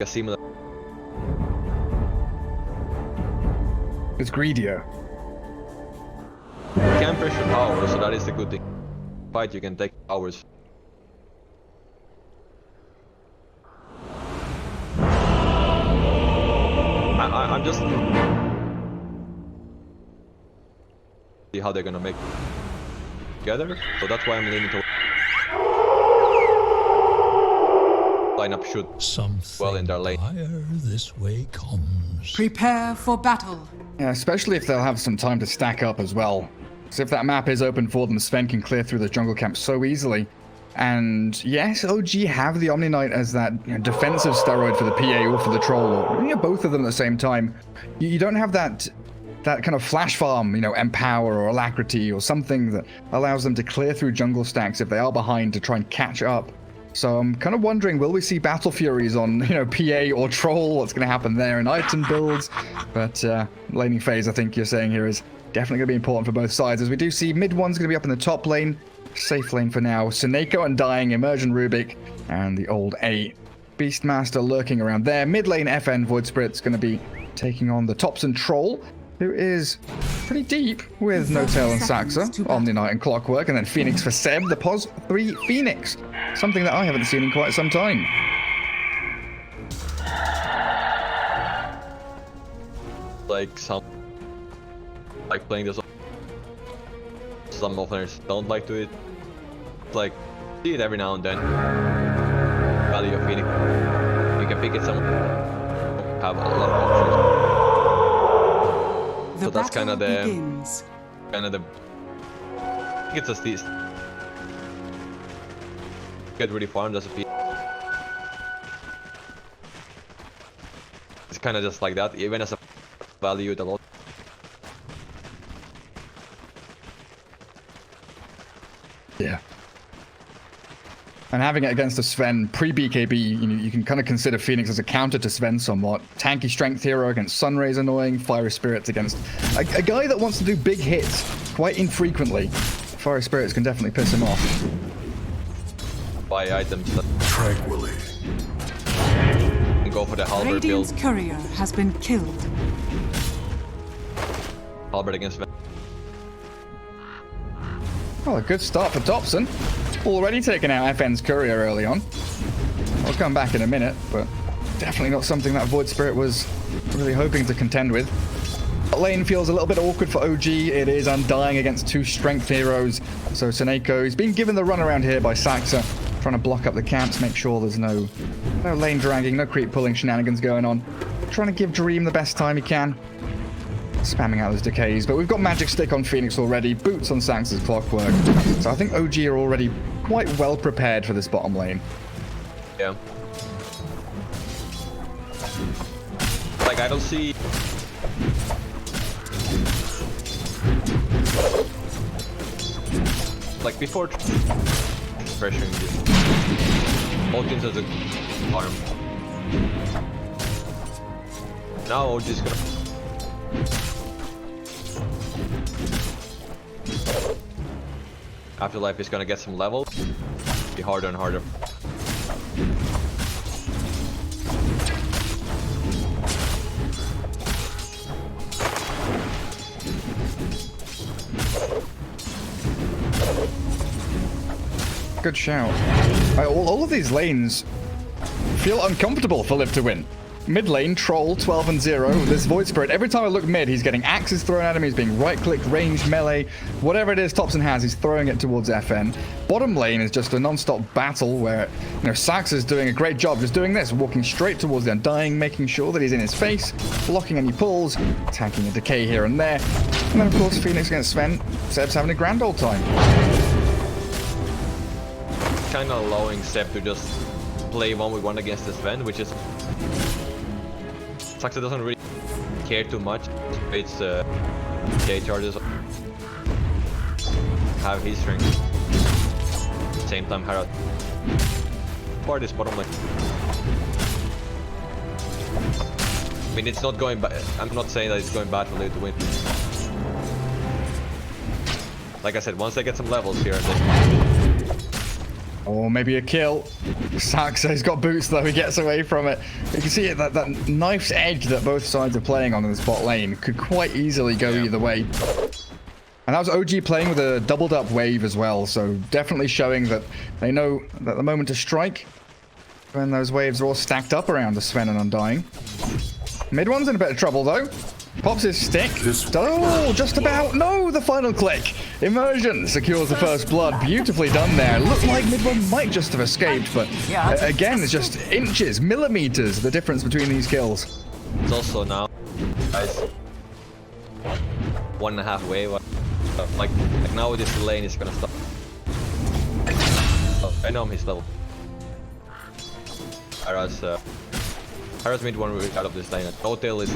a similar. It's greedier. You can pressure tower, so that is the good thing. Fight, you can take towers. I'm just see how they're gonna make together, so that's why I'm leaning to lineup should well in their lane. This way comes. Prepare for battle. Yeah, especially if they'll have some time to stack up as well. So if that map is open for them, Sven can clear through the jungle camp so easily. And yes, OG have the Omni Knight as that defensive steroid for the PA or for the troll, or both of them at the same time. You don't have that kind of flash farm, empower or alacrity or something that allows them to clear through jungle stacks if they are behind to try and catch up. So I'm kind of wondering, will we see Battle Furies on, PA or Troll? What's going to happen there in item builds? But laning phase, I think you're saying here, is definitely going to be important for both sides. As we do see, mid one's going to be up in the top lane. Safe lane for now. Seneko Undying, Immersion Rubik, and the old A Beastmaster lurking around there. Mid lane FN Void Spirit's going to be taking on the Topson Troll, who is pretty deep with No Tail and Saxa, Omni Knight and Clockwork, and then Phoenix for Seb, the POS 3 Phoenix. Something that I haven't seen in quite some time. Like playing this. Some offenders don't like to it. Like, see it every now and then. Value of Phoenix. You can pick it somewhere. Have a lot of options. So that's kind of the. I think it's just these. Get really farmed as a piece. It's kind of just like that, even as a value a lot. Yeah. And having it against a Sven pre-BKB, you can kind of consider Phoenix as a counter to Sven somewhat. Tanky strength hero against Sunray's annoying, Fiery Spirits against a guy that wants to do big hits quite infrequently. Fiery Spirits can definitely piss him off. Buy items that Tranquilly. can go for the halberd Radiant's build. courier has been killed. Halberd against Sven. Well, a good start for Topson. Already taking out FN's courier early on. I'll come back in a minute, but definitely not something that Void Spirit was really hoping to contend with. The lane feels a little bit awkward for OG. It is Undying against two strength heroes. So Seneko is being given the run around here by Saxa, trying to block up the camps, make sure there's no lane dragging, no creep pulling shenanigans going on. Trying to give Dream the best time he can. Spamming out those decays, but we've got Magic Stick on Phoenix already, boots on Sax's Clockwork. So I think OG are already quite well prepared for this bottom lane. Yeah. Like, I don't see. Like, before pressuring this, walked into the arm. Now OG's gonna. Afterlife is gonna get some level. Be harder and harder. Good shout. All of these lanes feel uncomfortable for Live to win. Mid lane, Troll, 12 and 0. This Void Spirit, every time I look mid, he's getting axes thrown at him, he's being right-clicked, ranged, melee. Whatever it is Topson has, he's throwing it towards FN. Bottom lane is just a non-stop battle where, Sax is doing a great job just doing this, walking straight towards the Undying, making sure that he's in his face, blocking any pulls, tanking a decay here and there. And then, of course, Phoenix against Sven. Seb's having a grand old time. Kind of allowing Seb to just play 1v1 against the Sven, which is. Saxa doesn't really care too much. It's K charges. Have his strength. Same time, Harald. For this bottom lane. I mean, it's not going bad. I'm not saying that it's going bad for Liv to win. Like I said, once they get some levels here and then. Or maybe a kill. Saxo's got boots though, he gets away from it. You can see it, that knife's edge that both sides are playing on in the spot lane could quite easily go either way. And that was OG playing with a doubled up wave as well, so definitely showing that they know that the moment to strike when those waves are all stacked up around the Sven and Undying. Mid one's in a bit of trouble though. Pops his stick. Oh, just about. No, the final click. Immersion secures the first blood. Beautifully done there. Looked like mid one might just have escaped, but again, it's just inches, millimeters, the difference between these kills. It's also now, guys, 1.5 wave. Like now this lane is gonna stop. Oh, I know him, his level. Hara's mid one will be out of this lane. Hotel is.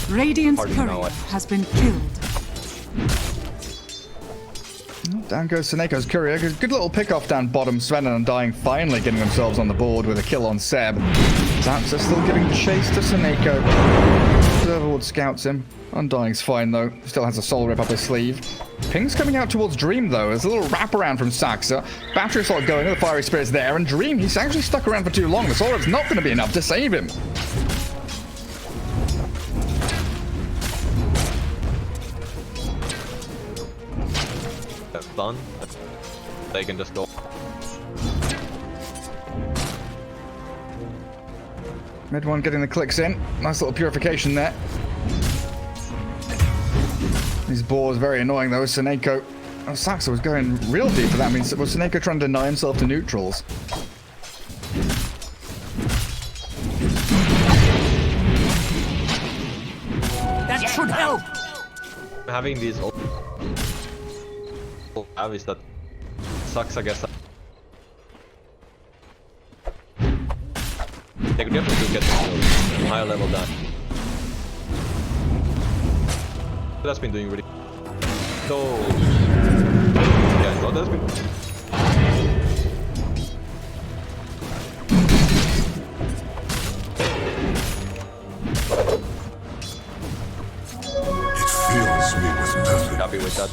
Radiant's courier has been killed. Down goes Seneco's courier. Good little pick off down bottom. Sven and Undying finally getting themselves on the board with a kill on Seb. Zapsa still giving chase to Seneko. Observerwood scouts him. Undying's fine though. Still has a soul rip up his sleeve. Ping's coming out towards Dream though. There's a little wraparound from Saxa. Battery slot going. The fiery spirit's there. And Dream, he's actually stuck around for too long. The soul rip's not going to be enough to save him. Done. They can just go. Mid one getting the clicks in. Nice little purification there. These boars very annoying though. Seneko. Oh, Saxa was going real deep for that. Means was Seneko trying to deny himself to neutrals? That should help. Having these have is that sucks, I guess. They could definitely get higher level down. That's been doing really so. Yeah, no, that's been. It fills me with nothing. Happy with that.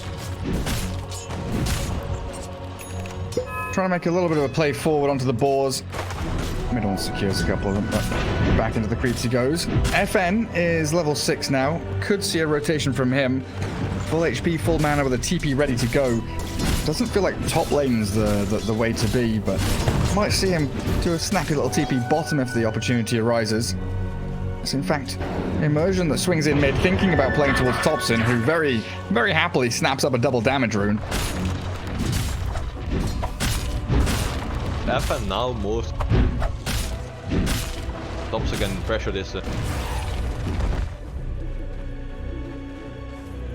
Trying to make a little bit of a play forward onto the boars. Mid one secures a couple of them, but back into the creeps he goes. FN is level 6 now. Could see a rotation from him. Full HP, full mana with a TP ready to go. Doesn't feel like top lane's the way to be, but might see him do a snappy little TP bottom if the opportunity arises. It's in fact Immersion that swings in mid, thinking about playing towards Topson, who very, very happily snaps up a double damage rune. FN now moves. Topson can pressure this.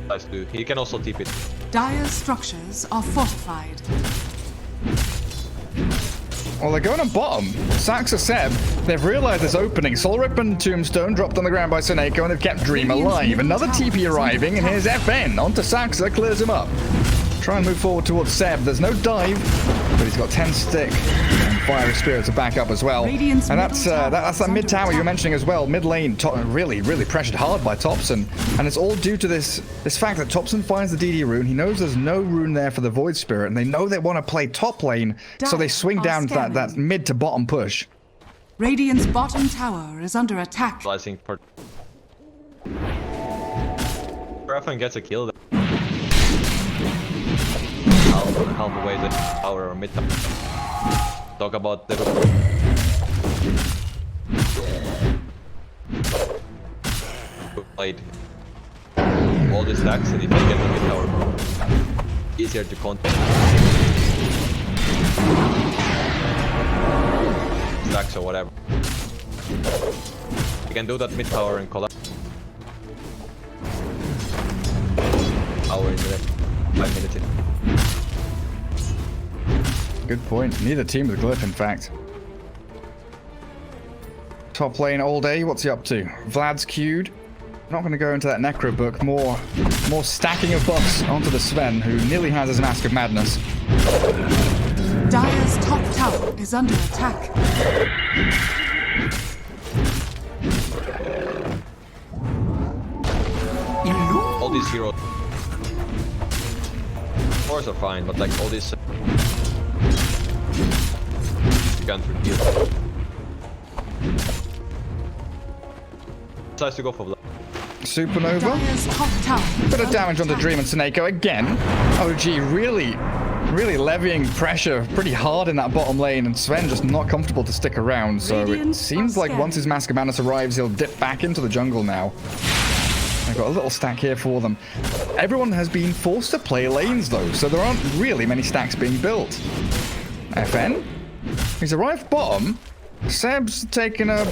Nice too. He can also TP it. Dire's structures are fortified. Well, they're going on bottom. Saxa Seb, they've realized this opening. Soul Rip and Tombstone dropped on the ground by Seneko, and they've kept Dream alive. Another TP arriving, and here's FN onto Saxa, clears him up. Try and move forward towards Seb. There's no dive, but he's got 10 stick and fiery spirit to back up as well. And that's that mid tower you're mentioning as well. Mid lane really pressured hard by Topson, and it's all due to this fact that Topson finds the DD rune. He knows there's no rune there for the void spirit, and they know they want to play top lane, so they swing down that mid to bottom push. Radiant's bottom tower is under attack. Slicing part. FN gets a kill. Half away the tower or mid tower. Talk about the played all the stacks, and if you get the mid tower, easier to contain stacks or whatever. You can do that mid tower and collapse. Hour in the next 5 minutes in. Good point. Neither team with Glyph, in fact. Top lane all day. What's he up to? Vlad's queued. Not going to go into that Necro book. More stacking of buffs onto the Sven, who nearly has his Mask of Madness. Dire's top tower is under attack. All these heroes cores are fine, but like all these you can't repeal. Decides to go for Supernova. Dire's top tower is Bit of under damage onto attack. Dream and Seneko again. OG really levying pressure pretty hard in that bottom lane, and Sven just not comfortable to stick around. So it Radiant seems are like once his scared. Mask of Madness arrives, he'll dip back into the jungle now. I've got a little stack here for them. Everyone has been forced to play lanes though, so there aren't really many stacks being built. FN? He's arrived bottom. Seb's taken a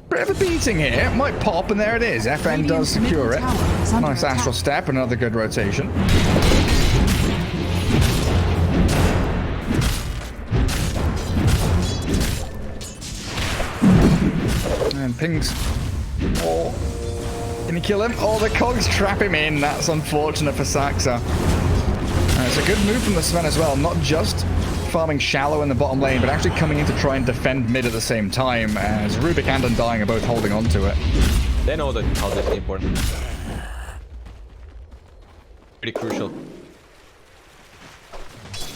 bit of a beating here. Might pop, and there it is. FN does Radiant's secure it. middle tower is under Nice astral attack. step, another good rotation. And pings. Oh. Can he kill him? Oh, the cogs trap him in. That's unfortunate for Saxa. It's a good move from the Sven as well. Not just farming shallow in the bottom lane, but actually coming in to try and defend mid at the same time, as Rubik and Undying are both holding on to it. They know that how this is important. Pretty crucial.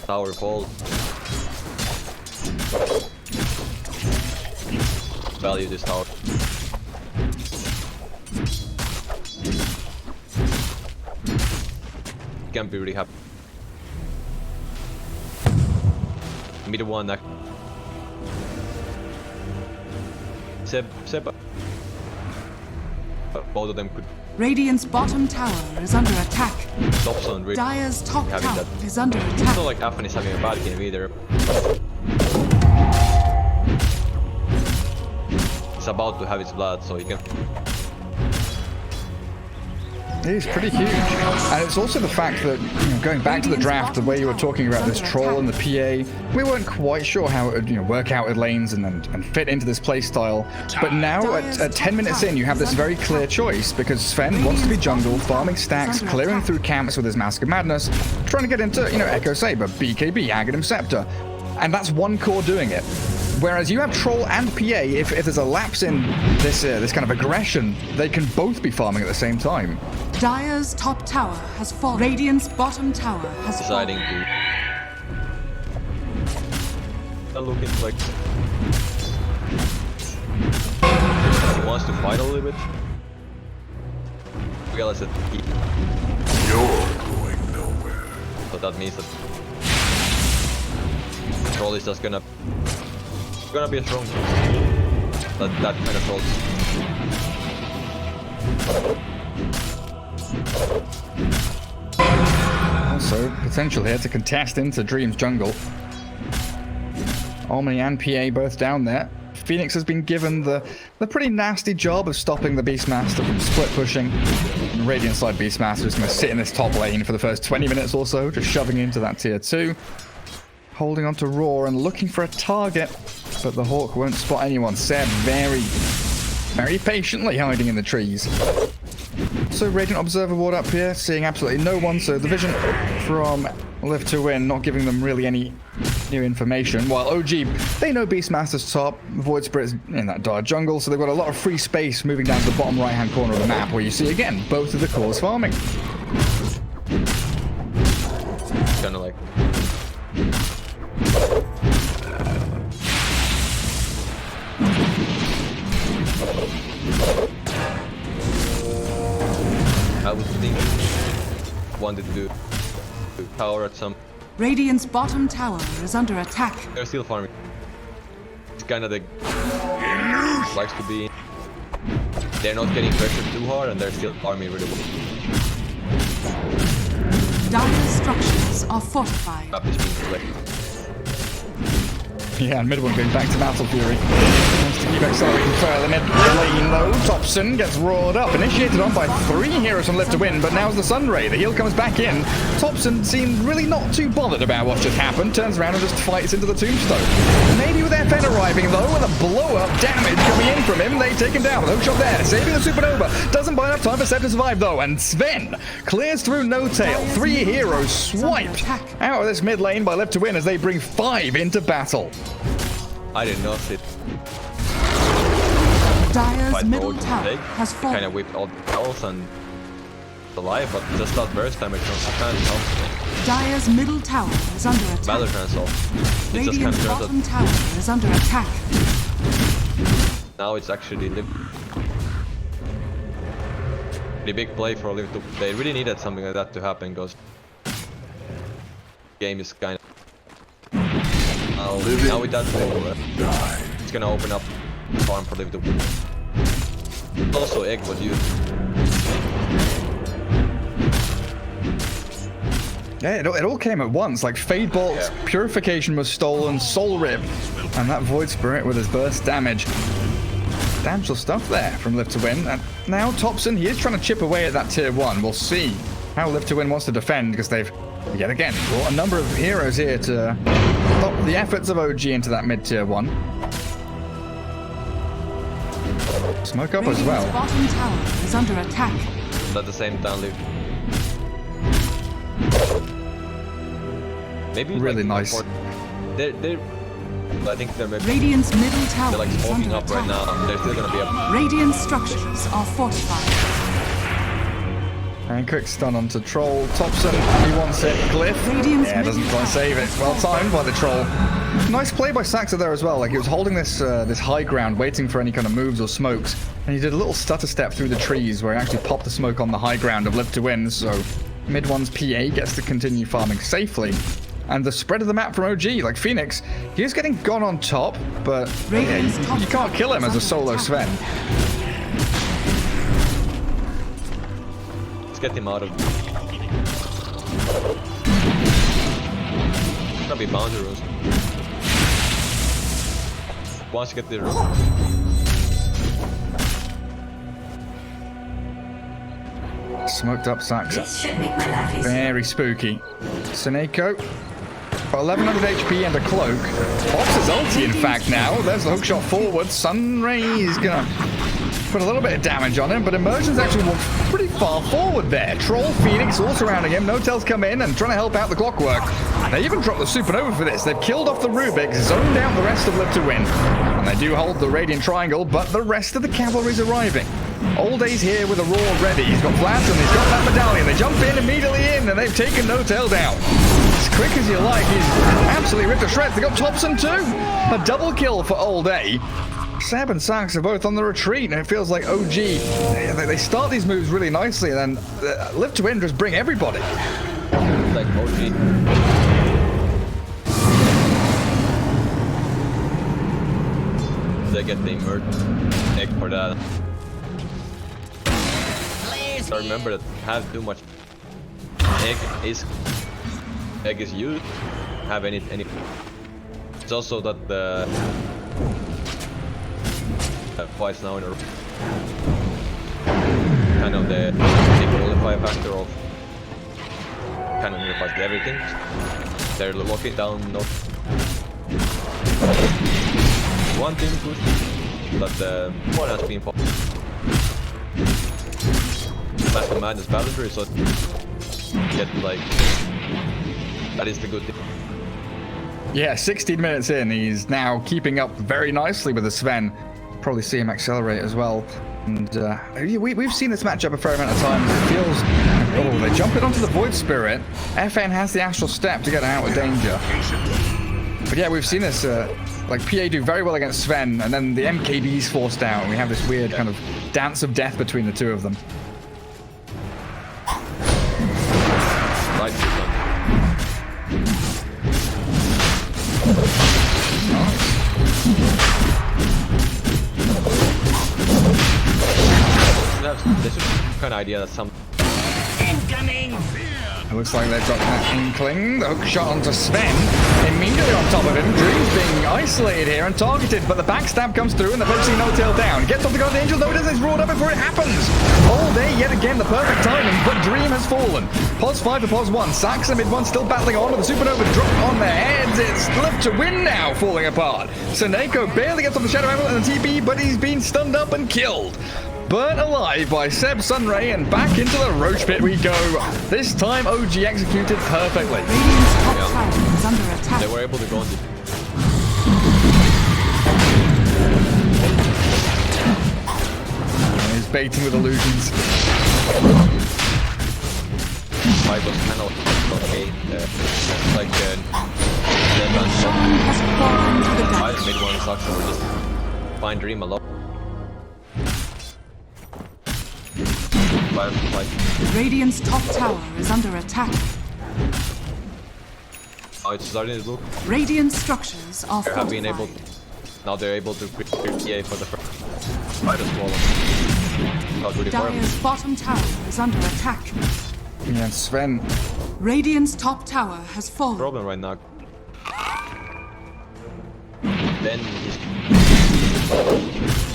Tower fall. Value this tower. Can be really happy. Mid one neck. Seb. Both of them could Radiant's bottom tower is under attack. Topson really Dire's top having tower that. is under It's attack. not like Affen is having a bad game either. He's about to have his blood, so he can. He's pretty huge. And it's also the fact that, going back to the draft, the way you were talking about this troll and the PA, we weren't quite sure how it would work out with lanes and fit into this playstyle. But now, at 10 minutes in, you have this very clear choice, because Sven wants to be jungle, farming stacks, clearing through camps with his Mask of Madness, trying to get into, Echo Saber, BKB, Aghanim Scepter. And that's one core doing it. Whereas you have Troll and PA, if there's a lapse in this kind of aggression, they can both be farming at the same time. Dire's top tower has fallen. Radiant's bottom tower has Deciding fallen. to looking like he wants to fight a little bit. Realize that You're going nowhere. so that means that troll is just gonna be a strong that kind of troll. Also, potential here to contest into Dream's jungle. Omni and PA both down there. Phoenix has been given the pretty nasty job of stopping the Beastmaster from split pushing. And Radiant side Beastmaster is going to sit in this top lane for the first 20 minutes or so, just shoving into that tier 2. Holding on to Roar and looking for a target, but the Hawk won't spot anyone. Seb very patiently hiding in the trees. So Radiant Observer Ward up here, seeing absolutely no one, so the vision from LtW not giving them really any new information. While OG, they know Beastmaster's top, Void Spirit's in that dark jungle, so they've got a lot of free space moving down to the bottom right-hand corner of the map, where you see, again, both of the cores farming. Kind of like I would think wanted to power at some. Radiant's bottom tower is under attack. They're still farming. It's kind of the likes to be. They're not getting pressured too hard, and they're still farming really well. Dire's structures are fortified. Map is being selected. Yeah, and mid one going back to Battle Fury. Wants to keep accelerating further. Mid lane though, Topson gets roared up. Initiated on by 3 heroes from LtW, but now's the Sunray. The heal comes back in. Topson seemed really not too bothered about what just happened. Turns around and just fights into the tombstone. Maybe with FN arriving though, with a blow-up damage coming in from him, they take him down. No shot there, saving the Supernova. Doesn't buy enough time for Seb to survive though, and Sven clears through no tail. 3 heroes swiped out of this mid lane by LtW as they bring 5 into battle. I did not see Dire's fight middle forward tower today. has Kind of fallen. whipped all the health and the life, but just that burst damage from Affen. Dire's middle tower is under Battle attack. cancel. It just can't Radiant's turn bottom out. tower is under attack. Now it's actually the big play for Liv to. They really needed something like that to happen because game is kind of. Now with that goal, it's gonna open up farm for Liv to. Also, egg was used. Yeah, it all came at once. Like Fade Bolt, Yeah. Purification was stolen, Soul Rip, and that Void Spirit with his burst damage. Substantial stuff there from Live to Win. And now Topson, he is trying to chip away at that tier 1. We'll see how Live to Win wants to defend because they've, yet again, brought a number of heroes here to stop the efforts of OG into that mid-tier 1. Smoke up as Radiant's well. bottom tower is under attack. But at the same time, Liv. Maybe Really like, nice. They're I think they're maybe Radiant's middle tower they're like is smoking under up right attack. now. They're still gonna be up. Radiant structures are fortified. And quick stun onto Troll. Topson, he wants it. Glyph. Radiant's Yeah, doesn't middle try to save it. Well timed by the Troll. Nice play by Saxa there as well. Like he was holding this this high ground, waiting for any kind of moves or smokes. And he did a little stutter step through the trees where he actually popped the smoke on the high ground of Live to Win. So mid one's PA gets to continue farming safely. And the spread of the map from OG, like Phoenix, he is getting gone on top, but yeah, you can't kill him as a solo Sven. Let's get him out of. It's gonna be boundary rules. Once you get the Smoked up Saxa. Very spooky. Seneko. For 1100 HP and a cloak. Pops his ulti, in fact, now. There's the hookshot forward. Sunray is gonna put a little bit of damage on him, but Immersion's actually walked pretty far forward there. Troll, Phoenix all surrounding him. No-Tells come in and trying to help out the Clockwork. They even dropped the Supernova for this. They've killed off the Rubik, zoned out the rest of Live to Win. And they do hold the Radiant Triangle, but the rest of the cavalry's arriving. All Day's here with a roar ready. He's got Flats and he's got that medallion. They jump in immediately in and they've taken No-Tail down. As quick as you like, he's absolutely ripped to shreds. They got Topson too. A double kill for All Day. Seb and Sax are both on the retreat, and it feels like OG, they start these moves really nicely, and then Live to Win just bring everybody. like OG. They get the emerged egg for that. So remember that have too much egg is used. Have any. It's also that the twice now in a row. Kind of the qualify factor of kind of unifies everything. They're locking down not one team push, but the one has been Master Madness Battlefield, so get like that is the good thing. Yeah, 16 minutes in, he's now keeping up very nicely with the Sven. Probably see him accelerate as well. And we've seen this matchup a fair amount of times. It feels... Oh, they jump it onto the Void Spirit. FN has the Astral Step to get out of danger. But yeah, we've seen this, like PA do very well against Sven, and then the MKB's forced out, and we have this weird kind of dance of death between the two of them. Right. There's a kind of idea that some Incoming! It looks like they've got that inkling. The hook shot onto Sven. Immediately on top of him. Dream's being isolated here and targeted, but the backstab comes through and the focusing No-Tail down. Gets off the Guardian Angel, though it is roared up before it happens. All Day, yet again, the perfect timing, but Dream has fallen. Pos 5 to Pos 1. Saxa mid 1 still battling on with the Supernova drop on their heads. It's Live to Win now, falling apart. Seneko barely gets off the Shadow Amulet and the TP, but he's been stunned up and killed. Burnt alive by Seb Sunray, and back into the Roach Pit we go. This time OG executed perfectly. Radiant's top tower is under attack. they were able to go into. He's baiting with illusions. fight was kind of okay. Like Your Shrine has fallen to the either depths. mid one sucks or just find Dream alone. Like, Radiant's top tower is under attack. oh, it's starting to look. Radiant structures are They have been able. fortified. Now they're able to create PA for the first fight as well. Not really far. Dire's bottom tower is under attack. Yeah, Sven. Radiant's top tower has fallen. Problem right now. Then he's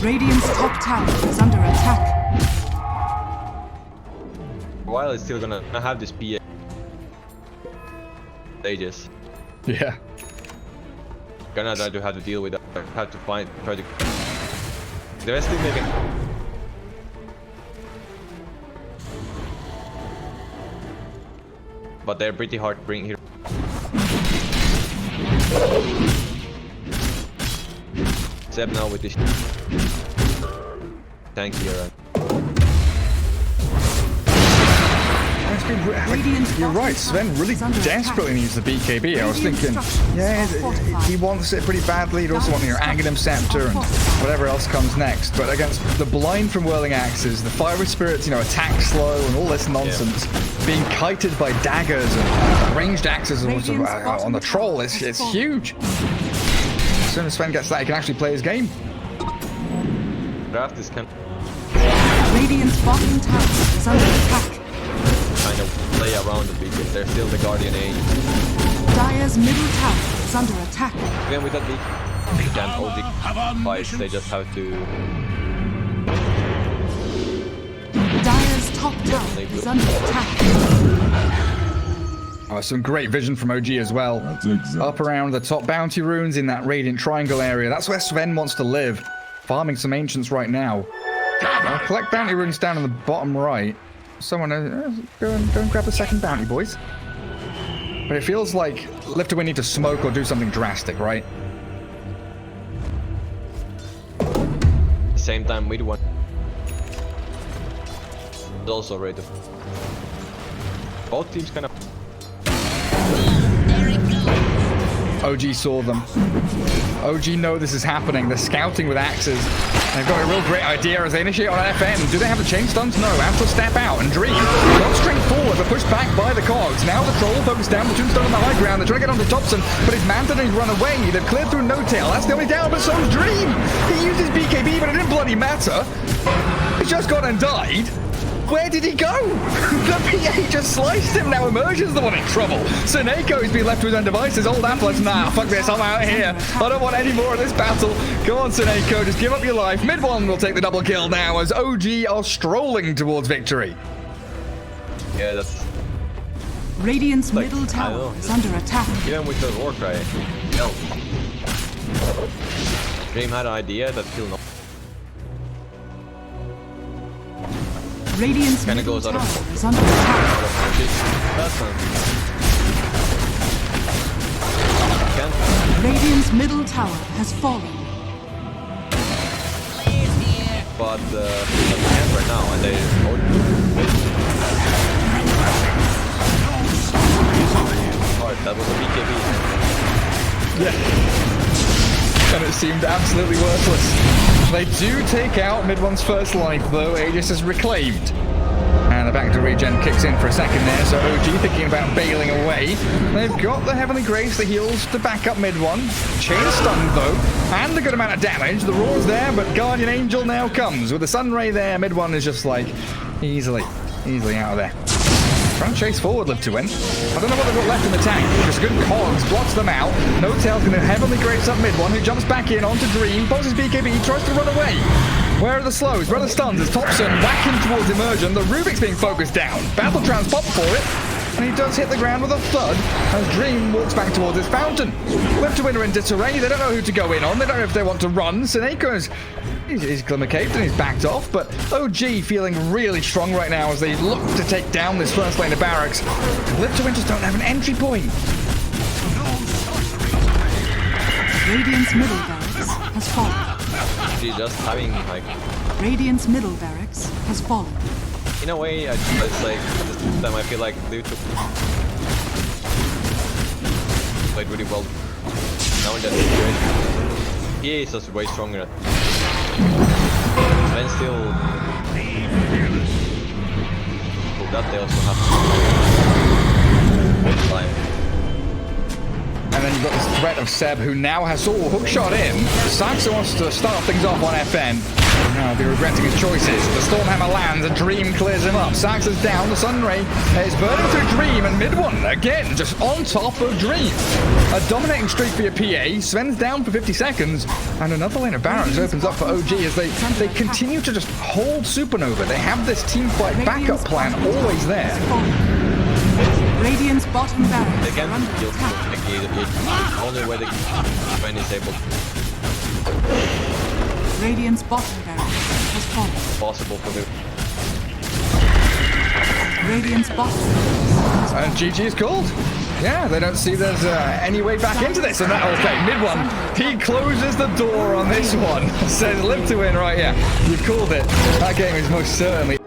Radiant's top tower is under attack. while it's still gonna have this PA stages. Yeah. Gonna try to have to deal with that. Have to try to. They're still making. But they're pretty hard to bring here. Except now with this tank here. You're right, Sven really desperately needs the BKB. I was thinking, yeah, he wants it pretty badly. He'd also want your Aghanim Scepter and whatever else comes next. But against the blind from Whirling Axes, the Fiery Spirits, you know, attack slow and all this nonsense, being kited by daggers and ranged axes on the troll, it's huge. As soon as Sven gets that, he can actually play his game. Draft is kind Radiant's bottom tower is under attack. of play around a bit. They're still the Guardian Age. Dire's middle tower is under attack. Even with that big and OD fights, they just have to. Dire's top tower is under attack. Oh, some great vision from OG as well. Up around the top bounty runes in that Radiant Triangle area. That's where Sven wants to live. Farming some Ancients right now. Collect bounty runes down in the bottom right. Someone go and grab the second bounty, boys. But it feels like LtW need to smoke or do something drastic, right? Same time, mid one is also ready to. Both teams kind of. OG saw them. OG know this is happening. They're scouting with axes. They've got a real great idea as they initiate on FM. Do they have the chain stuns? No. Have to step out and dream. Not straight forward, but pushed back by the cogs. Now the troll focused down the tombstone on the high ground. They're trying to get onto Topson, but he's manted and he's run away. They've cleared through no tail. That's the only down, but so's Dream. He used his BKB, but it didn't bloody matter. He just got and died. Where did he go? The PA just sliced him. Now Immersion's the one in trouble. Seneco's been left to his own devices. Old Atlas, nah, fuck this, I'm out here. I don't want any more of this battle. Go on, Seneco, just give up your life. Mid one will take the double kill now as OG are strolling towards victory. Yeah, that's. Radiant's Like, middle I tower don't know. is under attack. Even with the war cry. No. Dream had an idea that still not. Radiant's Kinda middle goes out tower of- is under attack. That's not. Can't. Radiant's middle tower has fallen. But they can't right now, and they. Oh, that was a BKB. Yeah. And it seemed absolutely worthless. They do take out mid one's first life, though. Aegis is reclaimed. And the back to regen kicks in for a second there, so OG thinking about bailing away. They've got the Heavenly Grace, the heals to back up mid one. Chain stunned, though, and a good amount of damage. The roar's there, but Guardian Angel now comes. With the Sunray there, mid one is just like easily out of there. Trying to chase forward, LtW. I don't know what they've got left in the tank. Just good cogs, blocks them out. No Tail's going to Heavenly Grace up mid one, who jumps back in onto Dream, poses BKB, tries to run away. Where are the slows? Where are the stuns? As Topson whacking towards Immersion, the Rubik's being focused down. Battle Trans pop for it, and he does hit the ground with a thud as Dream walks back towards his fountain. LtW are in disarray. They don't know who to go in on. They don't know if they want to run. Seneco's he's glimmer caved and he's backed off, but OG feeling really strong right now as they look to take down this first lane of barracks. LtW just don't have an entry point. Radiant's middle barracks has fallen. She's just having like Radiant's middle barracks has fallen. in a way, it's like this time I feel like LtW played really well. Now in that situation, he is just way stronger. And still, for that they also have one time. And then you've got this threat of Seb, who now has hookshot in. Saxon wants to start things off on FN. Now he'll be regretting his choices. The Stormhammer lands, a Dream clears him up. Saxon's down, the Sunray is burning through Dream, and mid one again, just on top of Dream. A dominating streak for your PA. Sven's down for 50 seconds, and another lane of Barons opens up for OG as they continue to just hold Supernova. They have this team fight backup plan always there. Radiant's bottom barracks They are can under kill attack. the only way they can when he's able Radiant's bottom barracks has fallen. possible for the Radiant's bottom barracks And GG is called. Yeah, they don't see there's any way back into this. And that, okay, mid one, he closes the door on this one. Says live to win right here. You called it. That game is most certainly